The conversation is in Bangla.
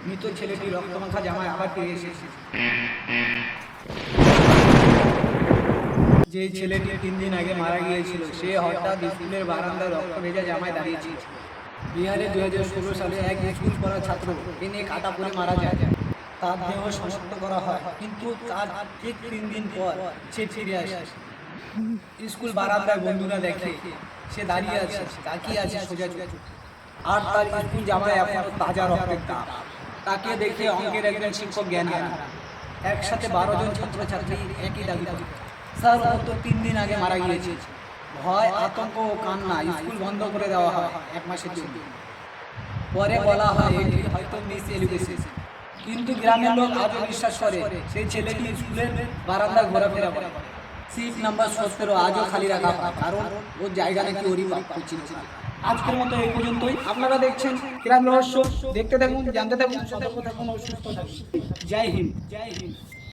মৃত ছেলেটি রক্তমাখা জামায় আবার ফিরে এসেছে। যে ছেলেটি 3 দিন আগে মারা গিয়েছিল সে হঠাৎ স্কুলের বারান্দায় রক্ত ভেজা জামায় দাঁড়িয়েছিল। বিহারে 2016 সালে এক স্কুল পড়া ছাত্র ট্রেনে কাটা পড়ে মারা যায়। তার দেহ শনাক্ত করা হয়, কিন্তু তার ঠিক 3 দিন পর সে ফিরে আসে। স্কুল বারান্দায় বন্ধুরা দেখে সে দাঁড়িয়ে আছে, তাকিয়ে আছে সোজা চোখে, আর তার স্কুল জামায় এখনো তাজা রক্তের দাগ। তাকে দেখে অঙ্কের একজন শিক্ষক জ্ঞান হারান। একসাথে 12 জন ছাত্রছাত্রী একই দাবি করে, স্যার ও তো 3 দিন আগে মারা গিয়েছে। ভয়, আতঙ্ক ও কান্না, স্কুল বন্ধ করে দেওয়া হয় 1 মাসের জন্য। পরে বলা হয় এটি হয়তো মিস এডুকেশন, কিন্তু গ্রামের লোক আজও বিশ্বাস করে সেই ছেলেটি স্কুলের বারান্দায় ঘোরাফেরা করে। সিট নাম্বার 17 আজও খালি রাখা হয়, কারণ ওর জায়গা নাকি ওরই প্রাপ্য ছিল। আজকের মতো এই পর্যন্তই। আপনারা দেখছেন গ্রাম রহস্য। দেখতে থাকুন, জানতে থাকুন, সতর্ক থাকুন ও সুস্থ থাকুন। জয় হিন্দ।